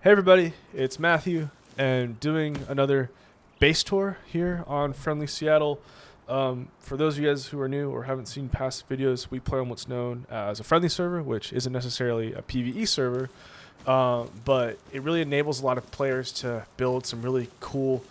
Hey everybody, it's Matthew, and doing another base tour here on Friendly Seattle. For those of you guys who are new or haven't seen past videos, we play on what's known as a friendly server, which isn't necessarily a PvE server, but it really enables a lot of players to build some really cool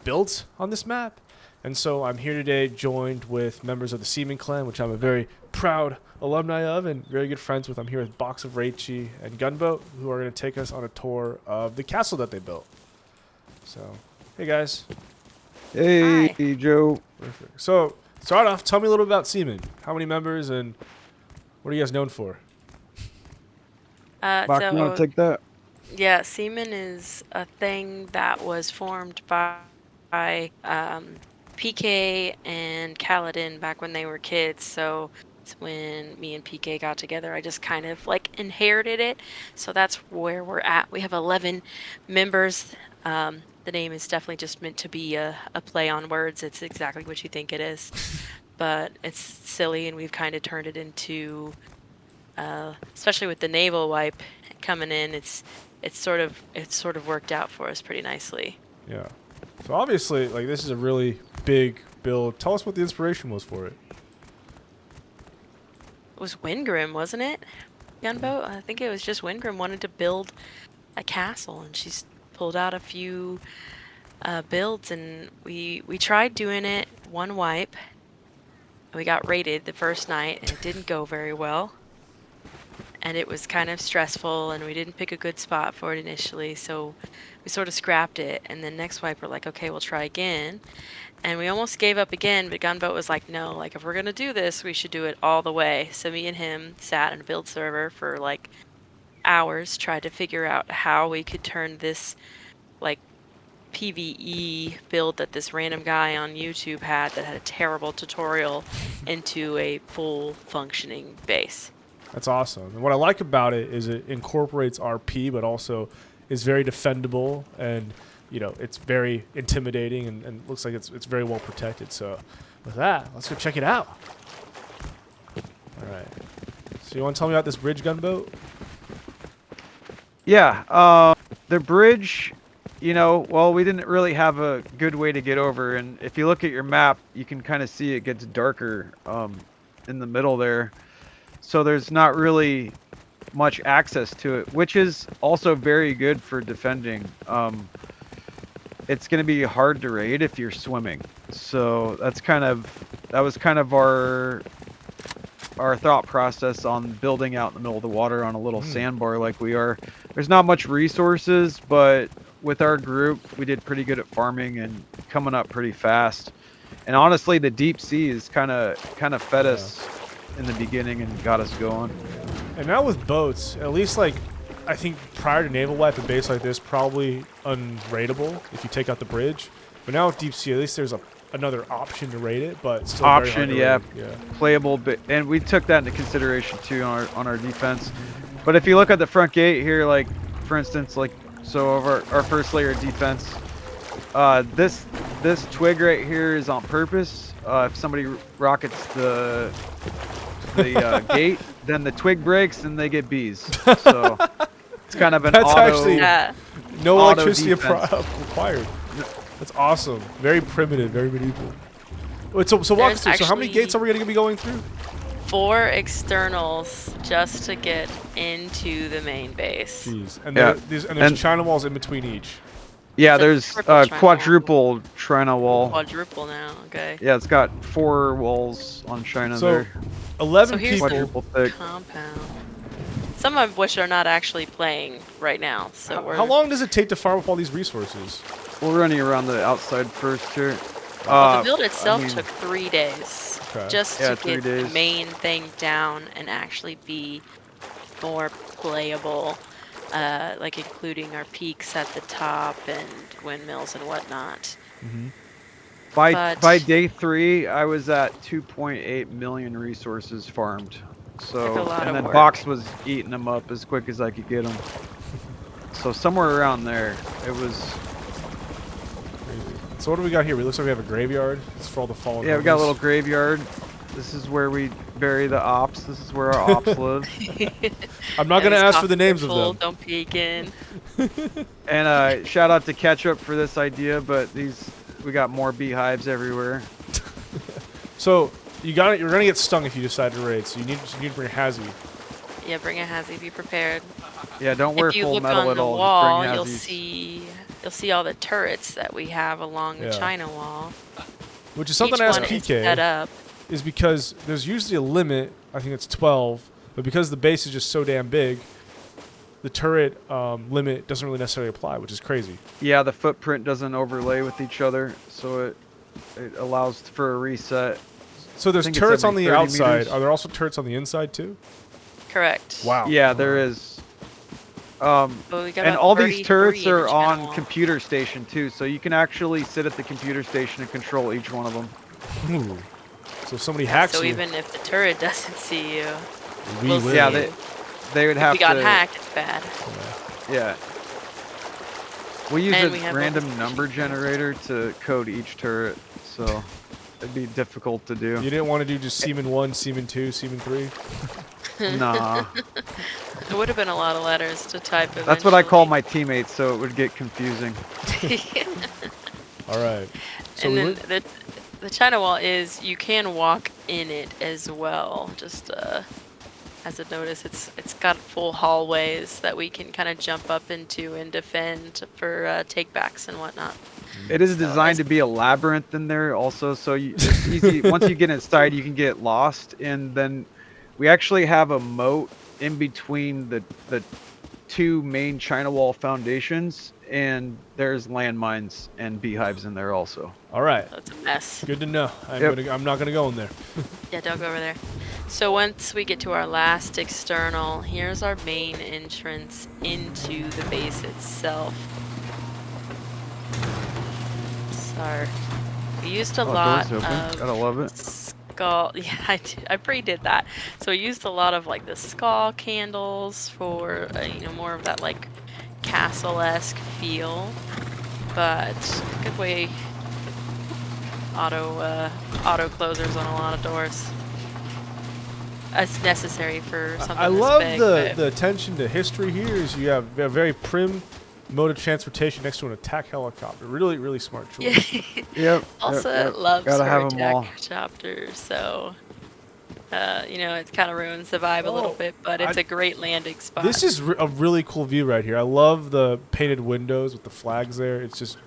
builds on this map. And so I'm here today joined with members of the Seamen clan, which I'm a very proud alumni of and very good friends with. I'm here with Box of Raichi and Gunboat, who are going to take us on a tour of the castle that they built. So, hey guys. Hey, Hi. Joe. Perfect. So, start off, tell me a little about Seamen. How many members and what are you guys known for? Bach, you want to take that? Yeah, Seamen is a thing that was formed by PK and Kaladin back when they were kids. So it's when me and PK got together, I just kind of like inherited it. So that's where we're at. We have 11 members. The name is definitely just meant to be a play on words. It's exactly what you think it is. But it's silly, and we've kind of turned it into, especially with the naval wipe coming in, it's sort of worked out for us pretty nicely. Yeah. So obviously, like, this is a really big build. Tell us what the inspiration was for it. It was Wingrim, wasn't it? Gunboat? I think it was just Wingrim wanted to build a castle, and she's pulled out a few builds, and we tried doing it one wipe. We got raided the first night, and it didn't go very well. And it was kind of stressful, and we didn't pick a good spot for it initially, so we sort of scrapped it. And then next wipe, we're like, okay, we'll try again. And we almost gave up again, but Gunboat was like, no, like, if we're gonna do this, we should do it all the way. So me and him sat in a build server for like hours, tried to figure out how we could turn this like PvE build that this random guy on YouTube had that had a terrible tutorial into a full functioning base. That's awesome. And what I like about it is it incorporates RP, but also is very defendable, and it's very intimidating, and looks like it's very well protected. So with that, let's go check it out. All right. So you want to tell me about this bridge, Gunboat? Yeah, the bridge, well, we didn't really have a good way to get over. And if you look at your map, you can kind of see it gets darker in the middle there. So there's not really much access to it, which is also very good for defending. It's going to be hard to raid if you're swimming. So that was kind of our thought process on building out in the middle of the water on a little sandbar like we are. There's not much resources, but with our group, we did pretty good at farming and coming up pretty fast. And honestly, the deep sea is kind of fed us in the beginning and got us going. And now with boats, at least, like, I think prior to naval wipe, a base like this probably unraidable if you take out the bridge. But now with deep sea, at least there's another option to raid it, but still Option, very yeah, hard to raid. playable, but and we took that into consideration too on our defense. But if you look at the front gate here, like for instance, like so of our first layer of defense, this twig right here is on purpose. If somebody rockets the gate, then the twig breaks and they get bees. So it's kind of an That's auto. actually no auto electricity defense. required. That's awesome. Very primitive, very medieval. Wait, so walk us through. So how many gates are we going to be going through? 4 externals just to get into the main base. Jeez. And, Yeah. there's China walls in between each. Yeah, It's a there's triple China wall. quadruple China wall. Quadruple now, okay. Yeah, it's got 4 walls on China So there. 11 So here's people. Quadruple thick. Compound. Some of which are not actually playing right now. So How long does it take to farm up all these resources? We're running around the outside first here. Well, the build itself I mean, took 3 days. Okay. Just Yeah, to 3 get the days. main thing down and actually be more playable. Like including our peaks at the top and windmills and whatnot. By day 3, I was at 2.8 million resources farmed. So Took a lot and of then work. Box was eating them up as quick as I could get them. So somewhere around there, it was. Crazy. So what do we got here? It looks like we have a graveyard. It's for all the fallen. Yeah, we got a homies. little graveyard. This is where we bury the ops. This is where our ops live. I'm not gonna these ask for the coffins are names of full, them. Don't peek in. And shout out to Ketchup for this idea, but we got more beehives everywhere. So you're gonna get stung if you decide to raid. So you need to bring a hazy. Yeah, bring a hazy. Be prepared. Yeah, don't wear If you full look metal on at the all. wall, Just you'll bring hazies. see all the turrets that we have along the Yeah. China wall. Which is something Each I asked one is set PK. up. Is because there's usually a limit. I think it's 12, but because the base is just so damn big, the turret limit doesn't really necessarily apply, which is crazy. Yeah, the footprint doesn't overlay with each other, so it allows for a reset. So there's think it's turrets on every the 30 outside. meters. Are there also turrets on the inside too? Correct. Wow. Yeah, there is. So we got And about all these 33 turrets in the are China on wall. computer station too, so you can actually sit at the computer station and control each one of them. Ooh. So if somebody hacks So you, even if the turret doesn't see you, we we'll will. see Yeah, you. they would If have we got to. hacked, it's bad. Yeah. We use And a we have random all number generator to code each turret, so it'd be difficult to do. You didn't want to do just Seamen 1, Seamen 2, Seamen 3? Nah. It would have been a lot of letters to type eventually. That's what I call my teammates, so it would get confusing. All right. So And we then went, the China wall is you can walk in it as well. Just as a notice, it's got full hallways that we can kind of jump up into and defend for takebacks and whatnot. It is So designed it's- to be a labyrinth in there also, so it's easy. Once you get inside, you can get lost, and then we actually have a moat in between the two main China wall foundations, and there's landmines and beehives in there also. all right. So it's a mess. Good to know. Yep. I'm not gonna go in there. Yeah, don't go over there. So once we get to our last external, here's our main entrance into the base itself. So we used a Oh, lot doors open. of Gotta love it. skull. Yeah, I pre-did that. So we used a lot of like the skull candles for more of that like castle-esque feel, but good way auto closers on a lot of doors. It's necessary for something I this love big, the but- attention to history here. Is you have a very prim mode of transportation next to an attack helicopter. Really, really smart choice. Yeah. Yep. Also yep. loves Gotta her have 'em all. attack chapter, so it kind of ruins the vibe a little Oh, bit, but it's a great landing spot. This is a really cool view right here. I love the painted windows with the flags there. It's just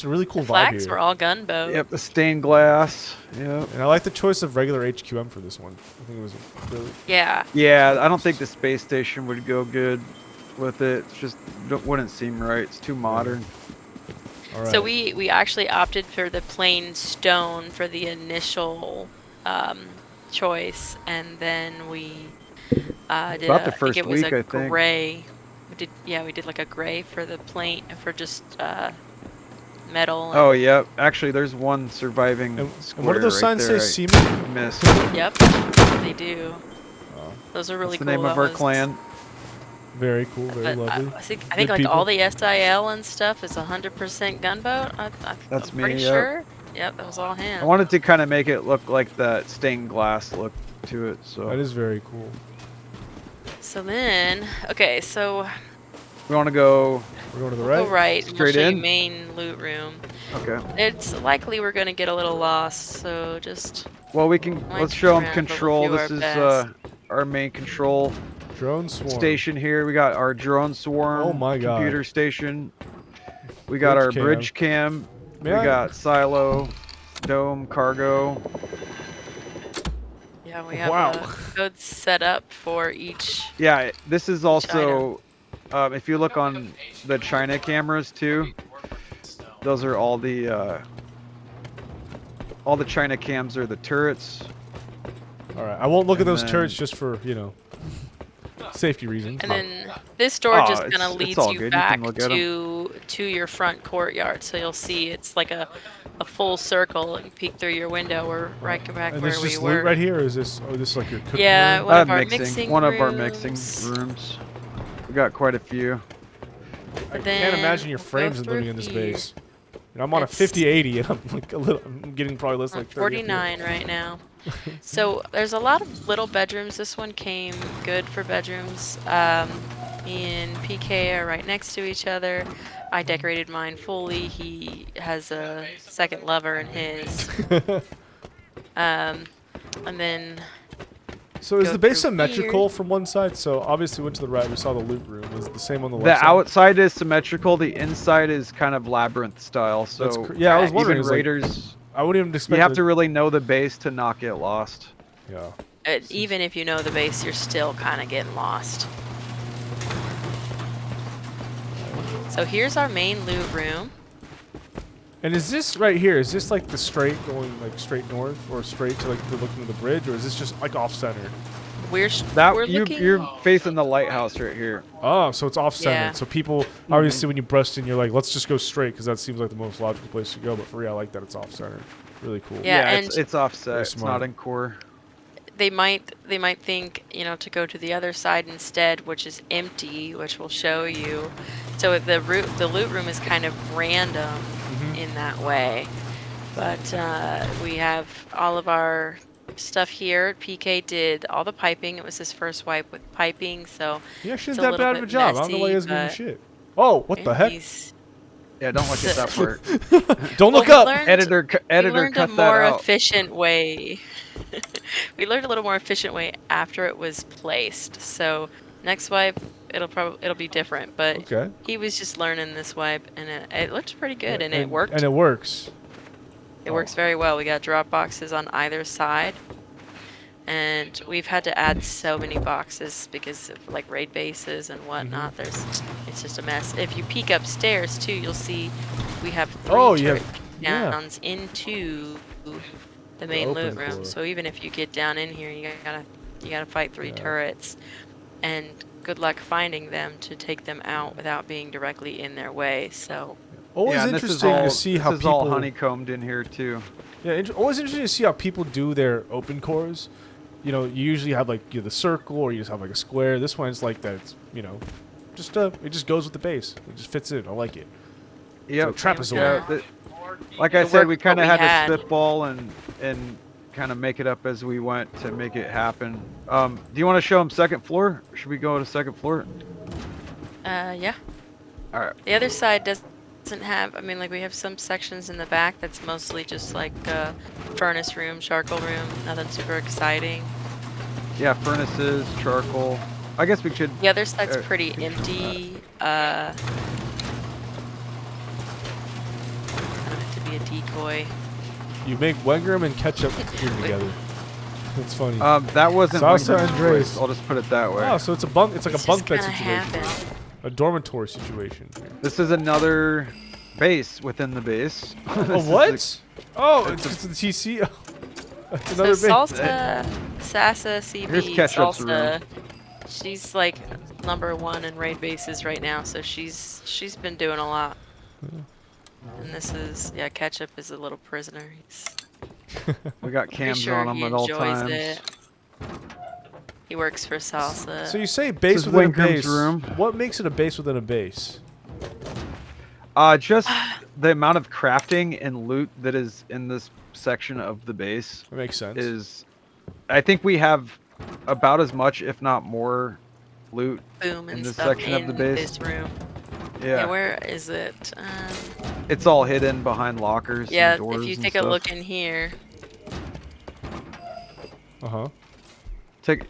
a really cool the vibe flags here. were all gunboat. Yep, the stained glass. Yep. And I like the choice of regular HQM for this one. I think it was really. Yeah. Yeah, I don't think the space station would go good with it. It's just wouldn't seem right. It's too modern. All right. So we actually opted for the plain stone for the initial choice, and then we did About the I think first it was week, a I think. gray. We did like a gray for the plain for just metal. Oh, yep. Actually, there's one surviving And square what do those right signs there. say? Seamen? Missed. Yep, they do. Those are really That's the cool. name of That our was- clan. Very cool. Very But lovely. I think Good like people. all the SIL and stuff is 100% gunboat. That's I'm me, pretty yep. sure. Yep, that was all him. I wanted to kind of make it look like that stained glass look to it. So That is very cool. So then, okay, so we want to go. We're going to the we'll right. go right. And we'll Straight show you in? main loot room. Okay. It's likely we're gonna get a little lost, so just Well, we can. Might Let's be show them around, but we'll control. do This our is best. our main control Drone swarm. station here. We got our drone swarm. Oh my God. Computer station. We got our Bridge bridge cam. May we I- got silo, dome, cargo. yeah, we have Wow. codes set up for each. Yeah, this is also. If you look on the China cameras too, those are all the China cams are the turrets. All right. I won't look at And those then- turrets just for safety reasons. And then this door Oh, just kind it's of leads all you good. You can back look at 'em. to your front courtyard. So you'll see it's like a full circle. You peek through your window. We're right back and where this we just were. loot right here, or is this? Oh, this is like your cooking Yeah, room? one of our mixing one of our mixing rooms. rooms. We got quite a few. I But can't imagine your then we'll go frames through living in this here. base. And I'm on a It's 50-80, and I'm like I'm getting probably less on like 30. up here. 49 right now. So there's a lot of little bedrooms. This one came good for bedrooms. Me and PK are right next to each other. I decorated mine fully. He has a second lover in his. And then So is go the base through symmetrical here. from one side? So obviously went to the right. We saw the loot room. Is it the same on the The left side? outside is symmetrical. The inside is kind of labyrinth style. That's So yeah. I was Correct. wondering. even Is like raiders, I wouldn't even expect. you have to really know the base to not get lost. Yeah. Even if you know the base, you're still kind of getting lost. So here's our main loot room. And is this right here? Is this like the straight going like straight north or straight to like the looking at the bridge, or is this just like off center? We're looking. You're facing the lighthouse right here. Oh, so it's off center. Yeah. So people obviously when you burst in, you're like, let's just go straight because that seems like the most logical place to go. But for real, I like that it's off center. Really cool. Yeah, it's and offset. Very It's smart. not in core. they might think, to go to the other side instead, which is empty, which we'll show you. So the loot room is kind of random in that way. But we have all of our stuff here. PK did all the piping. It was his first wipe with piping, so He actually it's did a that little bad of a bit job. I don't know why he messy, doesn't give a but shit. Oh, what the heck? Yeah, don't look at that part. Don't Well, look up. Editor, we learned a cut that more out. efficient way. We learned a little more efficient way after it was placed. So next wipe, it'll be different. But Okay. he was just learning this wipe, and it looked pretty good, and it worked. And it works. It works very well. We got drop boxes on either side, and we've had to add so many boxes because of like raid bases and whatnot. It's just a mess. If you peek upstairs too, you'll see we have three you have downs into the main open loot room. floor. So even if you get down in here, you gotta fight three turrets, and good luck finding them to take them out without being directly in their way. So Always Yeah, and this is interesting all, to see this how is people. all honeycombed in here too. Yeah, always interesting to see how people do their open cores. You usually have like the circle, or you just have like a square. This one's like that. It's just it just goes with the base. It just fits in. I like it. Yep. So trapezoid. Yeah, like I It said, worked we what kind of we had had. to spitball and kind of make it up as we went to make it happen. Do you want to show them second floor? Or should we go to second floor? yeah. All right. The other side doesn't have, like we have some sections in the back that's mostly just like furnace room, charcoal room, nothing super exciting. Yeah, furnaces, charcoal. I guess we should. The other side's pretty empty. I don't have to be a decoy. You make Wengram and ketchup here together. That's funny. That wasn't Salsa Wingram's and Dre's. choice. I'll just put it that way. Oh, so it's a bunk. It's like It's a bunk just bed gonna situation. happen. A dormitory situation. This is another base within the base. A This is what? Oh, it's the TC. That's So another base. Salsa, Sasa, CB, Here's Ketchup's Salsa. She's like #1 in raid bases right now, so she's been doing a lot. And this is Ketchup is a little prisoner. We got Pretty cams sure on him he at all enjoys times. it. He works for Salsa. So you say base is within a Wingram's base. room. What makes it a base within a base? Just the amount of crafting and loot that is in this section of the base That makes sense. is, I think we have about as much, if not more, loot Boom in and this stuff section in of the base. this room. Yeah, Where is it? it's all hidden behind lockers. Yeah, and doors if you and take a stuff. look in here,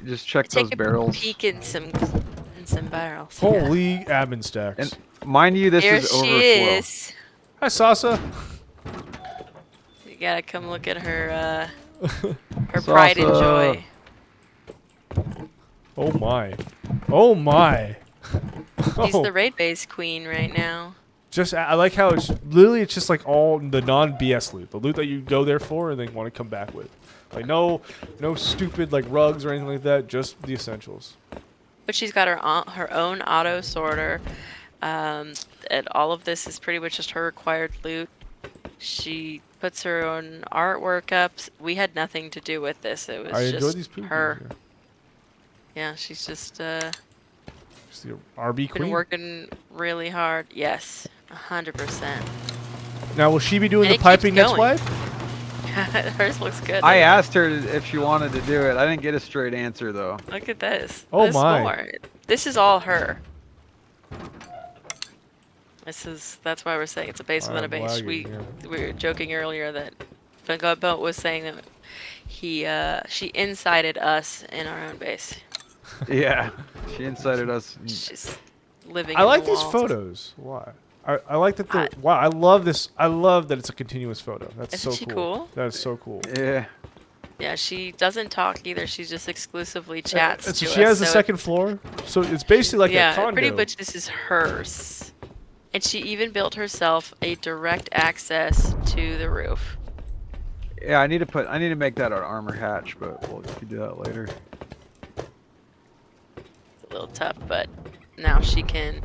Just check those take a barrels. peek in some barrels. Holy admin stacks. And mind you, this There is she overflow. is. Hi, Sasa. You gotta come look at her her pride and Salsa. joy. Oh my. Oh my. She's Oh. the raid base queen right now. I like how it's just like all the non-BS loot, the loot that you go there for and then want to come back with. Like no stupid like rugs or anything like that, just the essentials. But she's got her own auto sorter. And all of this is pretty much just her required loot. She puts her own artwork up. We had nothing to do with this. It was I enjoy just these people. her. Yeah, she's just She's the RB been queen. working really hard. Yes, 100%. Now, will she be doing And the it keeps piping next going. wife? Hers looks good. I asked her if she wanted to do it. I didn't get a straight answer though. Look at this. Oh There's my. more. This is all her. That's why we're saying it's a base within a I'm base. lagging, We were joking earlier that Boat was saying that she incited us in our own base. Yeah, she incited us. She's living I in like the these walls. photos. Why? I like that they're. Wow, I love this. I love that it's a continuous photo. That's Isn't so she cool. cool? That is so cool. Yeah. Yeah, she doesn't talk either. She just exclusively chats And so to she us. has the second floor. So it's basically like a condo. Pretty much this is hers. And she even built herself a direct access to the roof. Yeah, I need to make that an armor hatch, but we can do that later. It's a little tough, but now she can.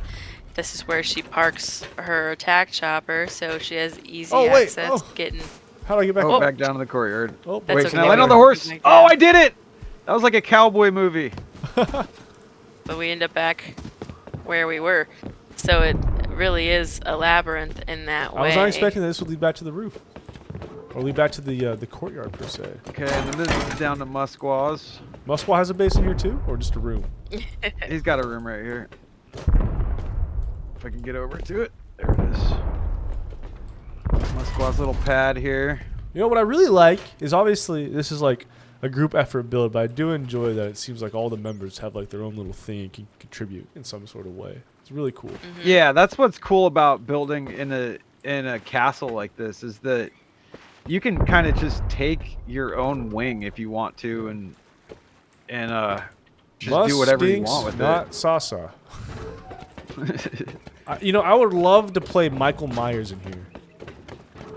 This is where she parks her attack chopper, so she has easy access getting. How do I get back? Oh, up? back down to the courtyard. Oh, That's wait, okay. can I land on the horse? Oh, I did it! That was like a cowboy movie. But we end up back where we were. So it really is a labyrinth in that way. I was not expecting that this would lead back to the roof, or lead back to the courtyard per se. Okay, and then this is down to Musquaws. Musquaw has a base in here too, or just a room? He's got a room right here. If I can get over to it. There it is. Musquaw's little pad here. You know what I really like is obviously this is like a group effort build, but I do enjoy that it seems like all the members have like their own little thing and can contribute in some sort of way. It's really cool. Mm-hmm. Yeah, that's what's cool about building in a castle like this is that you can kind of just take your own wing if you want to and just do whatever you want with not Sasa. You know, I would love to play Michael Myers in here.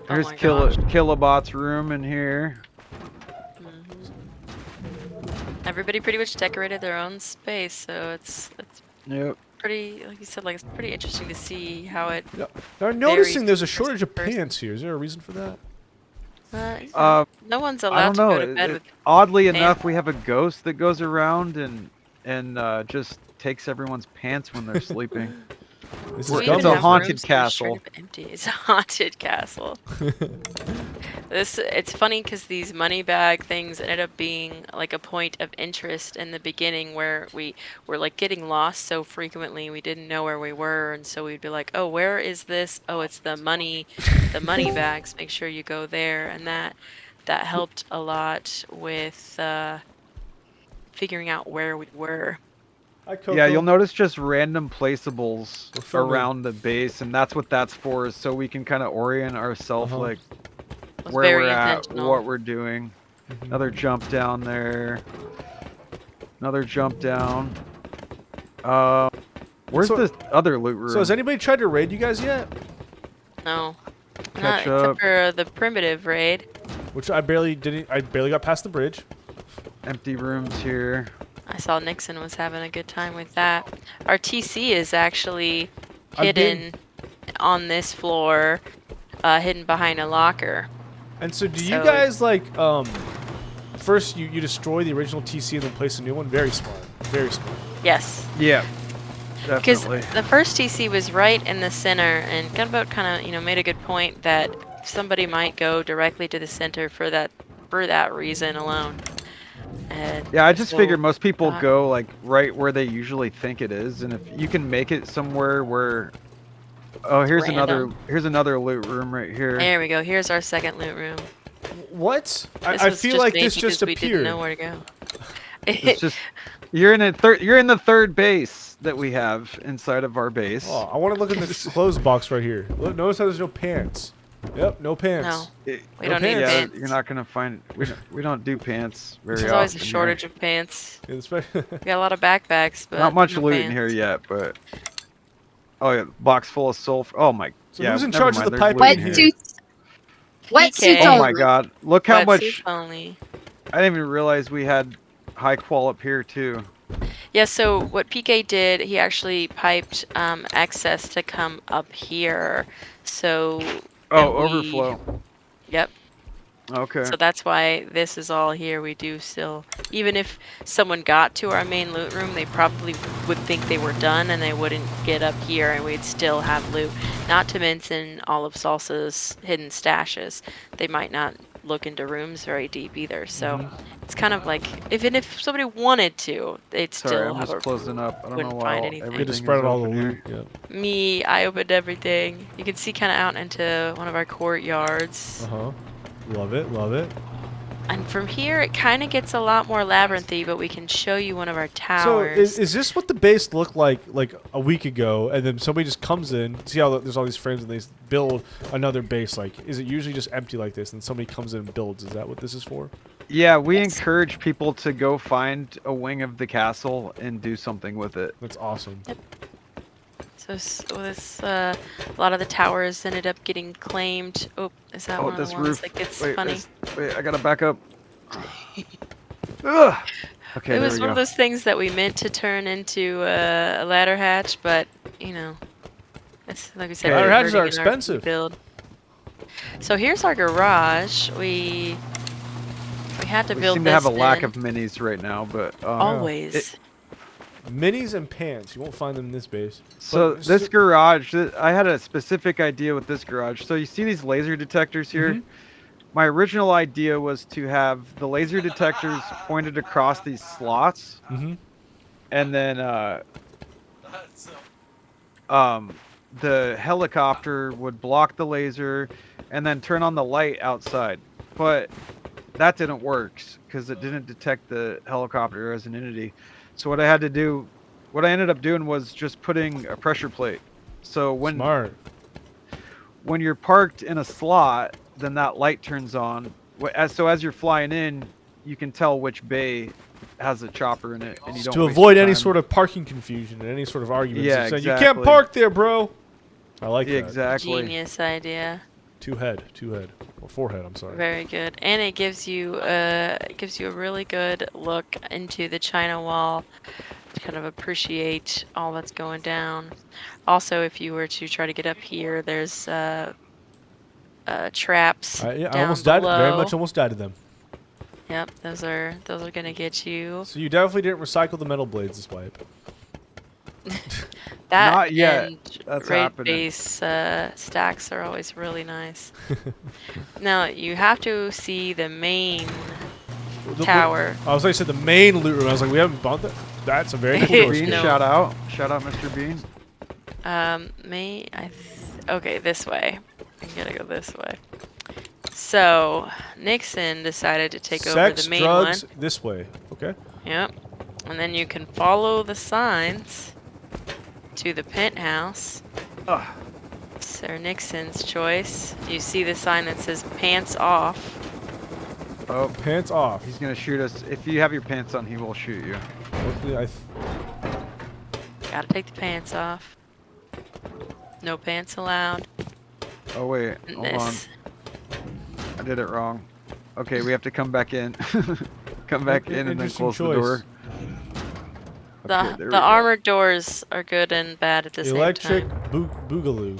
Here's my gosh. Kilobot's room in here. Everybody pretty much decorated their own space, so it's Yep. pretty, like you said, like it's pretty interesting to see how it. Yeah. Now, I'm noticing there's a varies shortage of person. pants here. Is there a reason for that? No one's I allowed don't to know. go to bed with. Oddly pants. enough, we have a ghost that goes around and just takes everyone's pants when they're sleeping. This Well, is We it's even a have haunted rooms that are straight castle. up empty. It's a haunted castle. It's funny because these money bag things ended up being like a point of interest in the beginning where we were like getting lost so frequently we didn't know where we were, and so we'd be like, oh, where is this? Oh, it's the money bags. Make sure you go there, and that helped a lot with figuring out where we were. Hi, Coco. Yeah, you'll notice just random placeables We're filming. around the base, and that's what that's for, is so we can kind of orient ourselves Uh-huh. like It was where very we're at, intentional. what we're doing. Another jump down there. Another jump down. Where's So- this other loot room? So has anybody tried to raid you guys yet? No. Catch Not up. except for the primitive raid. Which I barely got past the bridge. Empty rooms here. I saw Nixon was having a good time with that. Our TC is actually I've been- hidden on this floor, hidden behind a locker. And so do you So- guys like first you destroy the original TC and then place a new one? Very smart. Very smart. Yes. Yeah. Because Definitely. the first TC was right in the center, and Gunboat kind of, made a good point that somebody might go directly to the center for that reason alone. And Yeah, I just so- figured most people uh, go like right where they usually think it is, and if you can make it somewhere where, oh, here's Random. another loot room right here. There we go. Here's our second loot room. What? This I was feel like made this just because we didn't appeared. know where to go. It's just you're in the third base that we have inside of our base. Oh, I want to look in this clothes box right here. Look, notice how there's no pants. Yep, no pants. No. It- We don't need yeah, pants. you're not gonna find. We don't do pants very There's often. always a here. shortage of pants. Yeah, especially- We got a lot of backpacks, but Not much no loot pants. in here yet, but oh yeah, box full of sulfur. Oh my. So yeah, who's in never charge of mind, the there's pipe loot in in here. here? Wetsuits PK. Oh only. my god! Look how Wetsuits much. only. I didn't even realize we had high qual up here too. Yeah, so what PK did, he actually piped excess to come up here. So Oh, that we- overflow. Yep. Okay. So that's why this is all here. We do still, even if someone got to our main loot room, they probably would think they were done and they wouldn't get up here and we'd still have loot. Not to mention all of Salsa's hidden stashes. They might not look into rooms very deep either. So it's kind of like, even if somebody wanted to, they'd Sorry, still I'm have just a, closing up. I don't know wouldn't why find all, anything. Good to everything spread is out all the open loot. here. Yeah. Me, I opened everything. You can see kind of out into one of our courtyards. Uh huh. Love it. Love it. And from here, it kind of gets a lot more labyrinthy, but we can show you one of our So towers. is this what the base looked like a week ago, and then somebody just comes in, see how there's all these frames, and they build another base? Like, is it usually just empty like this, and somebody comes in and builds? Is that what this is for? Yeah, we Yes. encourage people to go find a wing of the castle and do something with it. That's awesome. So this, a lot of the towers ended up getting claimed. Oh, is that Oh, one of the this ones roof. that gets Wait, funny? wait, I gotta back up. Ugh. Okay, It there was we one go. of those things that we meant to turn into a ladder hatch, but you know, it's like we said, Okay. Ladder we're hatches are hurting in our expensive. build. So here's our garage. We had to We build seem this to have a lack in. of minis right now, but Always. Minis and pants. You won't find them in this base. so But this garage, I had a specific idea with this garage. So you see these laser detectors here? My original idea was to have the laser detectors pointed across these slots, and then the helicopter would block the laser, and then turn on the light outside. But that didn't work because it didn't detect the helicopter as an entity. So what I ended up doing was just putting a pressure plate. So Smart. when you're parked in a slot, then that light turns on. So as you're flying in, you can tell which bay has a chopper in it, and you Just don't to waste avoid your any time. sort of parking confusion and any sort of arguments. Yeah, of saying, you can't exactly. park there, bro. I like that. Exactly. Genius idea. Two head, or four head. I'm sorry. Very good, and it gives you a really good look into the China Wall to kind of appreciate all that's going down. Also, if you were to try to get up here, there's traps I down almost below. died. Very much almost died to them. Yep, those are gonna get you. So you definitely didn't recycle the metal blades this wipe. That Not yet. and That's raid happening. base stacks are always really nice. Now you have to see the main tower. I was like, I said the main loot room. I was like, we haven't bought that. That's a very cool Mr. door Bean, No. skin. shout out, Mr. Bean. Okay, this way. I gotta go this way. So Nixon decided to take over Sex, the main drugs, one. this way. Okay. Yep. And then you can follow the signs to the penthouse. Ugh. Sir Nixon's choice. You see the sign that says pants off. Oh, Pants off. he's gonna shoot us. If you have your pants on, he will shoot you. Hopefully Gotta take the pants off. No pants allowed. Oh wait, And hold on. this. I did it wrong. Okay, we have to come back in. Come back in and then Interesting close the choice. door. Okay, there The we go. armored doors are good and bad at the electric same time. boogaloo.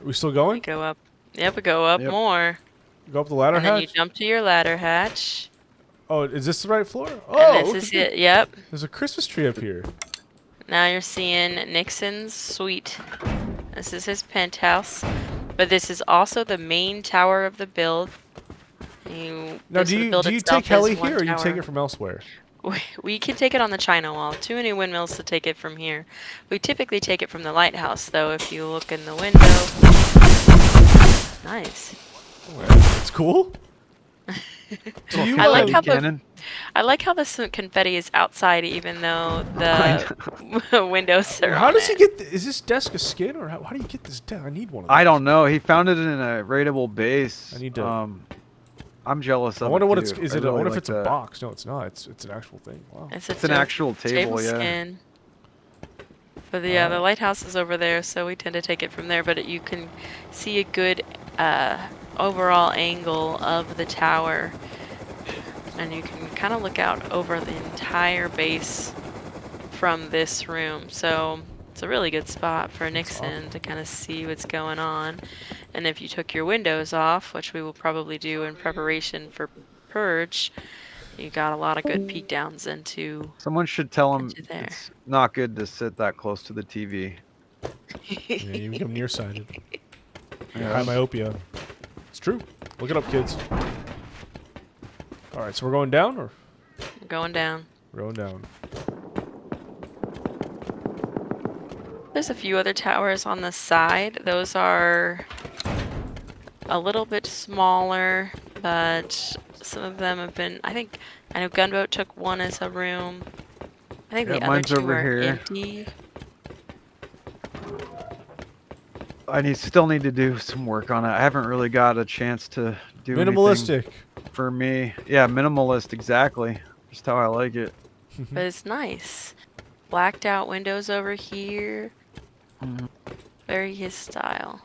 Are we still We going? go up. Yep, we go up Yep. more. Go up the ladder And then hatch? you jump to your ladder hatch. Oh, is this the right floor? And Oh, this look is at that. it. Yep. There's a Christmas tree up here. Now you're seeing Nixon's suite. This is his penthouse. But this is also the main tower of the build. Now, this do would you build take itself as heli one here, or you take tower. it from elsewhere? We can take it on the China Wall. Too many windmills to take it from here. We typically take it from the lighthouse, though. If you look in the window, nice. It's cool. Do you, I like how cannon. I like how the confetti is outside, even though the windows are. how on does he it. get? Is this desk a skin, or how do you get this desk? I need one of those. I don't know. He found it in a raidable base. I need to- I'm jealous of it. I wonder what it's. too. Is I it? I really wonder if like it's a that. box. No, it's not. It's an actual thing. Wow. It's It's an actual table, yeah. skin. But yeah, the lighthouse is over there, so we tend to take it from there. But you can see a good overall angle of the tower, and you can kind of look out over the entire base from this room. So it's a really good spot for Nixon to kind of see what's going on. And if you took your windows off, which we will probably do in preparation for purge, you got a lot of good peek downs into Someone should tell him there. it's not good to sit that close to the TV. Yeah, you become nearsighted. Yeah. High myopia. It's true. Look it up, kids. All right, so we're going down, or Going down. we're going down? There's a few other towers on the side. Those are a little bit smaller, but some of them have been, I know Gunboat took one as a room. I think Yeah, the other mine's two over are here. empty. I still need to do some work on it. I haven't really got a chance to do anything Minimalistic. for me. Yeah, minimalist, exactly. Just how I like it. But it's nice. Blacked out windows over here. Mhm. Very his style.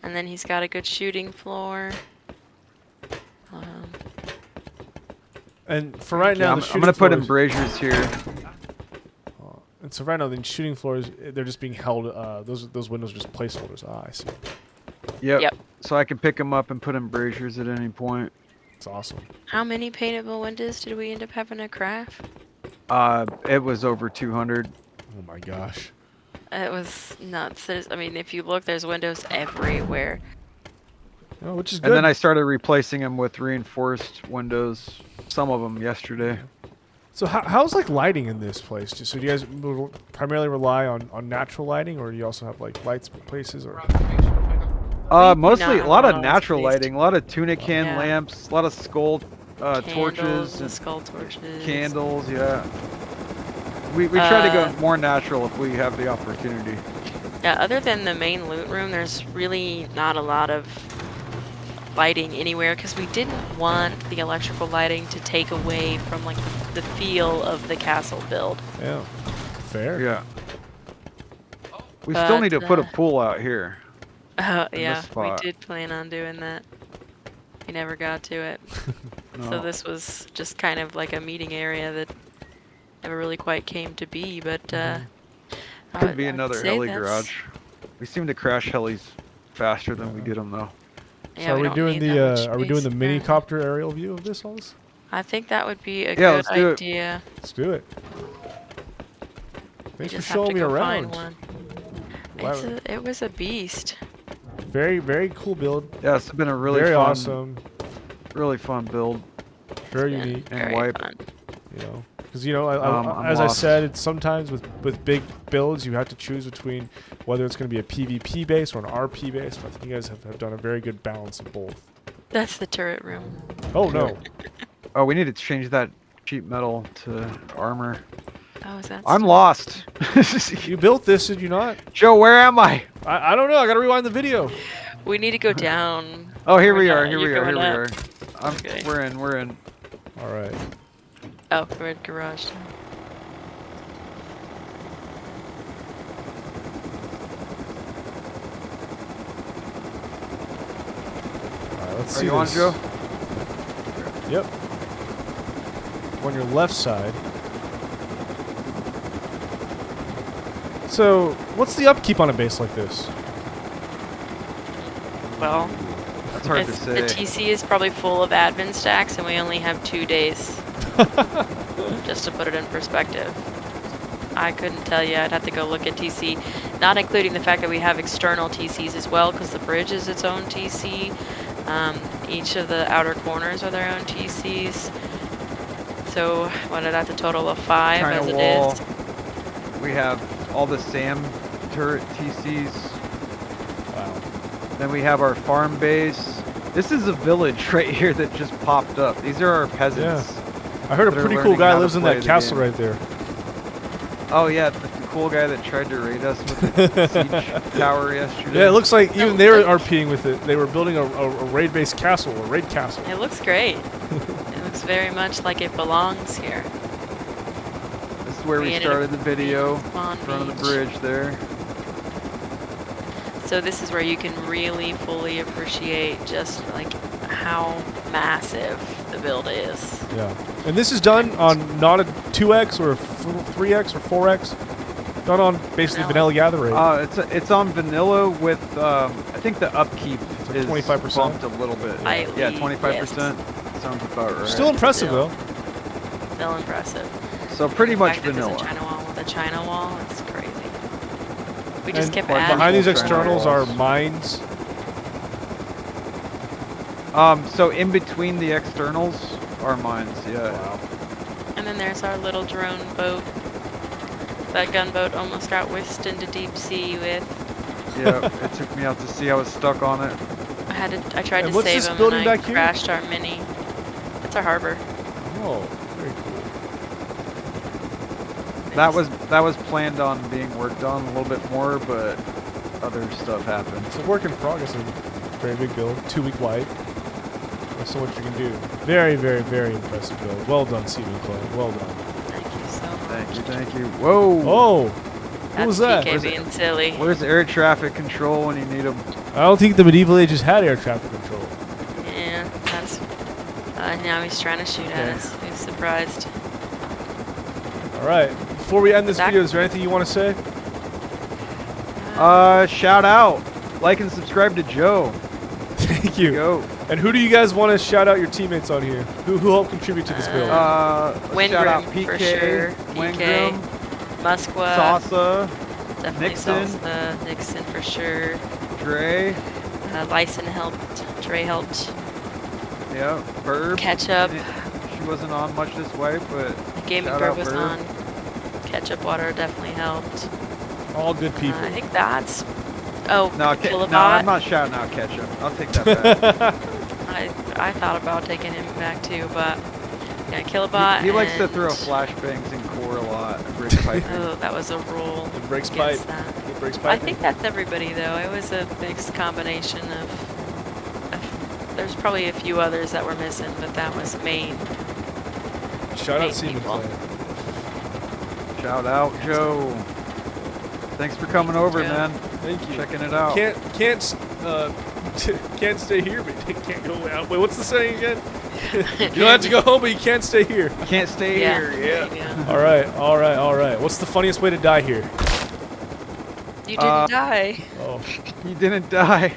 And then he's got a good shooting floor. And for right Yeah, now, I'm gonna put embrasures here. And so right now, the shooting floors, they're just being held. Those windows are just placeholders. Ah, I see. Yep. So I can pick them up and put embrasures at any point. It's awesome. How many paintable windows did we end up having to craft? It was over 200. Oh my gosh. It was nuts. I mean, if you look, there's windows everywhere. Oh, which is good. And then I started replacing them with reinforced windows. Some of them yesterday. So how's like lighting in this place? So do you guys primarily rely on natural lighting, or do you also have like lights places, or? Mostly not a lot have of a lot of natural space. lighting, a lot of tuna can Yeah. lamps, a lot of skull torches, Candles, and skull torches. candles. Yeah. We try to go Uh, more natural if we have the opportunity. Yeah, other than the main loot room, there's really not a lot of lighting anywhere because we didn't want the electrical lighting to take away from like the feel of the castle build. Yeah. Fair. Yeah. We still need to But, put a pool out here. in this Yeah, we spot. did plan on doing that. We never got to it. So No. this was just kind of like a meeting area that never really quite came to be, but Could be I would another say heli that's- garage. We seem to crash helis faster than we get them though. Yeah, So are we don't doing need that much the doing the space, mini apparently. copter aerial view of this? All this? I think that would be a Yeah, good let's do it. idea. Let's do it. We Thanks for just have showing to me go around. find one. Wow. It was a beast. Very, very cool build. Yeah, it's been a really Very fun, awesome. really fun build. Very It's been unique. And very wipe. fun. You know, because you know, I'm as I lost. said, it's sometimes with big builds you have to choose between whether it's going to be a PvP base or an RP base. But I think you guys have done a very good balance of both. That's the turret room. Oh no! Oh, we need to change that sheet metal to armor. Oh, is that? I'm lost. You built this, did you not? Joe, where am I? I don't know. I got to rewind the video. We need to go down. Oh, here We're we not- are. Here you're we are. Here we going are. up. Okay. We're in. We're in. All right. Oh, we're at garage. now. All right. Let's Are see you on, this. Joe? Yep. On your left side. So, what's the upkeep on a base like this? Well, That's hard to the say. TC is probably full of admin stacks, and we only have 2 days. Just to put it in perspective. I couldn't tell you. I'd have to go look at TC, not including the fact that we have external TCs as well, because the bridge is its own TC. Each of the outer corners are their own TCs. So, what did I have to total of 5 China as it wall. is? We have all the SAM turret TCs. Wow. Then we have our farm base. This is a village right here that just popped up. These are our peasants. I heard a that are pretty cool learning guy how to lives in play that the castle game. right there. Oh yeah, the cool guy that tried to raid us with the siege tower yesterday. Yeah, it looks like even they were like- RPing with it. They were building a raid-based castle, a raid castle. It looks great. It looks very much like it belongs here. This is where we ended up started the video. being Spawn In front of the Beach. bridge there. So this is where you can really fully appreciate just like how massive the build is. Yeah. And this is done on not a 2x or a 3x or 4x. Done on basically vanilla gather rate. It's on vanilla with I think the upkeep like is 25%? bumped a little bit. Slightly, Yeah, 25%. yes. Sounds about right. Still impressive Still. though. Still impressive. So pretty The much fact that there's vanilla. a China wall with a China wall, it's crazy. We just And kept quite adding. behind these China externals are walls. mines. So in between the externals are mines, yeah. Wow. And then there's our little drone boat. That gunboat almost got whisked into deep sea with. Yeah, it took me out to sea. I was stuck on it. I tried And to what's save this him building and I back here? crashed our mini. It's our harbor. Oh, very cool. That was planned on being worked on a little bit more, but other stuff happened. It's a work in progress and very big build. 2-week wide. There's so much you can do. Very, very, very impressive build. Well done, Seamen Clan. Well done. Thank you so much. Thank you. Whoa! Oh! That's was that? PK being silly. Where's air traffic control when you need them? I don't think the medieval ages had air traffic control. Yeah, that's. Now he's trying to shoot at us. We've surprised. Alright. Before we end this Zach? video, is there anything you want to say? Shout out, like and subscribe to Joe. Thank you. Go. And who do you guys want to shout out your teammates on here? Who helped contribute to this build? Let's shout out Wingram PK, for sure. PK, Wingram, Musqua, Salsa, definitely Nixon. Salsa, Nixon for sure. Dre, Lyson helped. Dre helped. yeah, Burb. Ketchup. She wasn't on much this way, but Gaming shout Bird out was Burb. on. Ketchup Water definitely helped. All good people. I think that's. Oh, no, Kilobot. no, I'm not shouting out Ketchup. I'll take that back. I thought about taking him back too, but yeah, Kilobot. He likes to and- throw flashbangs in core a lot. And brick piping. Oh, that was a rule. It breaks pipe. against that. It breaks I pipe. think that's everybody though. It was a mixed combination of there's probably a few others that were missing, but that was main. Shout out main Seamen people. Clan. Shout out Joe. Thanks for coming over, Joe. man. Thank you. Checking it out. Can't stay here, but you can't go out. Wait, what's the saying again? You don't have to go home, but you can't stay here. Can't stay Yeah, here. there Yeah. you go. All right. What's the funniest way to die here? You didn't die. Oh, You didn't die.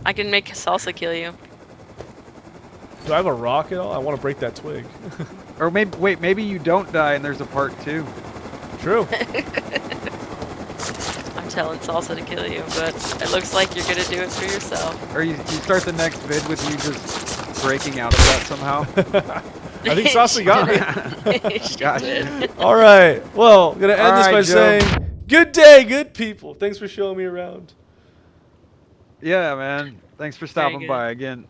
I can make salsa kill you. do I have a rock at all? I want to break that twig. Or maybe wait, maybe you don't die and there's a part 2. True. I'm telling salsa to kill you, but it looks like you're gonna do it for yourself. Or you start the next vid with you just breaking out of that somehow. I think Sasa got me. She Gotcha. did. All right. Well, gonna end this All by right, Joe. saying, good day, good people. Thanks for showing me around. Yeah, man. Thanks for stopping good. by again.